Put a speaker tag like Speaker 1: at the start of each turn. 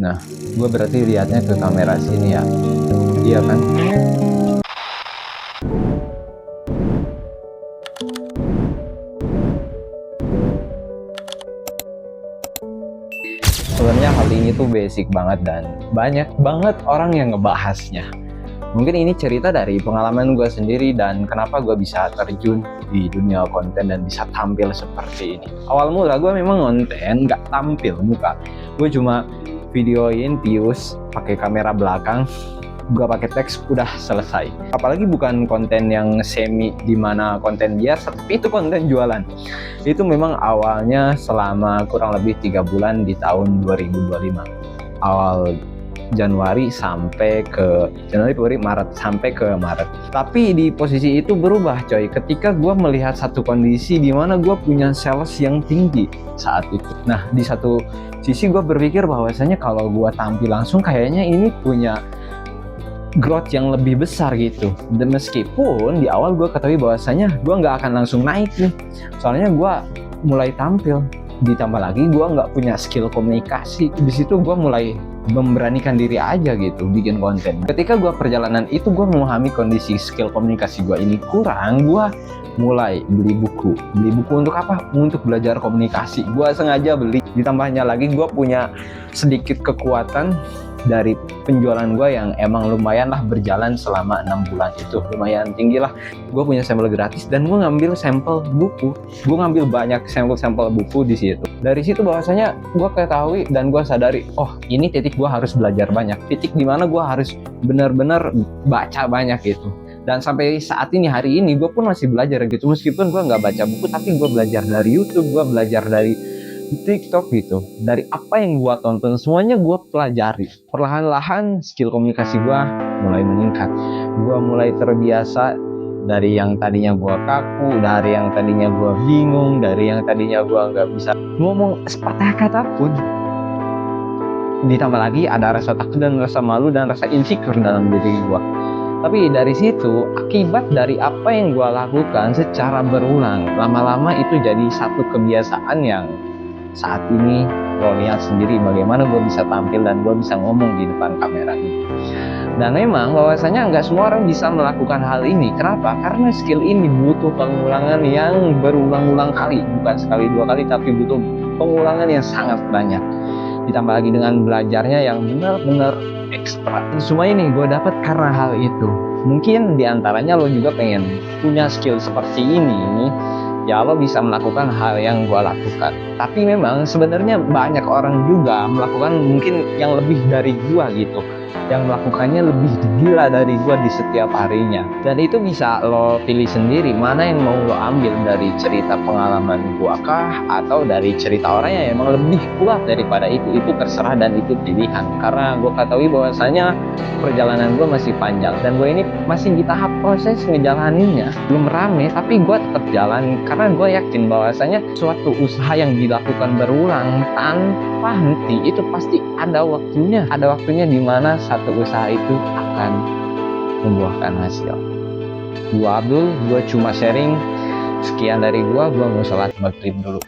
Speaker 1: Nah, gue berarti lihatnya ke kamera sini ya. Iya kan? Sebenarnya hal ini tuh basic banget dan banyak banget orang yang ngebahasnya. Mungkin ini cerita dari pengalaman gue sendiri dan kenapa gue bisa terjun di dunia konten dan bisa tampil seperti ini. Awal mula gue memang konten, nggak tampil muka. Gue cuma videoin views pakai kamera belakang, gue pakai teks, udah selesai. Apalagi bukan konten yang semi dimana konten biasa, tapi itu konten jualan. Itu memang awalnya selama kurang lebih 3 bulan di tahun 2025. Awal Januari sampai ke Februari, Maret sampai ke Maret. Tapi di posisi itu berubah coy, ketika gue melihat satu kondisi di mana gue punya sales yang tinggi saat itu. Nah, di satu sisi gue berpikir bahwasanya kalau gue tampil langsung kayaknya ini punya growth yang lebih besar gitu. Dan meskipun di awal gue ketahui bahwasanya gue nggak akan langsung naik nih, soalnya gue mulai tampil, ditambah lagi gue nggak punya skill komunikasi. Di situ gue mulai memberanikan diri aja gitu bikin konten. Ketika gue perjalanan itu gue memahami kondisi skill komunikasi gue ini kurang, gue mulai beli buku untuk apa? Untuk belajar komunikasi. Gue sengaja beli, ditambahnya lagi gue punya sedikit kekuatan dari penjualan gue yang emang lumayan lah berjalan selama 6 bulan itu, lumayan tinggi lah. Gue punya sampel gratis dan gue ngambil sampel buku, gue ngambil banyak sampel buku di situ. Dari situ bahwasanya gue ketahui dan gue sadari, oh ini titik gue harus belajar banyak, titik dimana gue harus benar-benar baca banyak gitu. Dan sampai saat ini, hari ini gue pun masih belajar gitu, meskipun gue nggak baca buku, tapi gue belajar dari YouTube, gue belajar dari TikTok gitu. Dari apa yang gue tonton semuanya gue pelajari. Perlahan-lahan skill komunikasi gue mulai meningkat. Gue mulai terbiasa dari yang tadinya gue kaku, dari yang tadinya gue bingung, dari yang tadinya gue nggak bisa ngomong sepatah kata pun. Ditambah lagi ada rasa takut dan rasa malu dan rasa insecure dalam diri gue. Tapi dari situ, akibat dari apa yang gue lakukan secara berulang, lama-lama itu jadi satu kebiasaan yang saat ini lo lihat sendiri bagaimana gue bisa tampil dan gue bisa ngomong di depan kamera ini. Dan memang bahwasanya nggak semua orang bisa melakukan hal ini. Kenapa? Karena skill ini butuh pengulangan yang berulang-ulang kali, bukan sekali dua kali, tapi butuh pengulangan yang sangat banyak. Ditambah lagi dengan belajarnya yang benar-benar ekstra. Semua ini gue dapat karena hal itu. Mungkin diantaranya lo juga pengen punya skill seperti ini, ya lo bisa melakukan hal yang gue lakukan. Tapi memang sebenarnya banyak orang juga melakukan mungkin yang lebih dari gue gitu, yang melakukannya lebih gila dari gue di setiap harinya. Dan itu bisa lo pilih sendiri mana yang mau lo ambil, dari cerita pengalaman gue kah, atau dari cerita orang yang emang lebih kuat daripada itu terserah dan itu pilihan. Karena gue ketahui bahwasanya perjalanan gue masih panjang dan gue ini masih di tahap proses ngejalaninnya, belum rame tapi gue tetap jalan karena gue yakin bahwasanya suatu usaha yang dilakukan berulang tanpa henti itu pasti ada waktunya di mana satu usaha itu akan membuahkan hasil. Gue Abdul, gue cuma sharing. Sekian dari gue mau sholat maghrib dulu.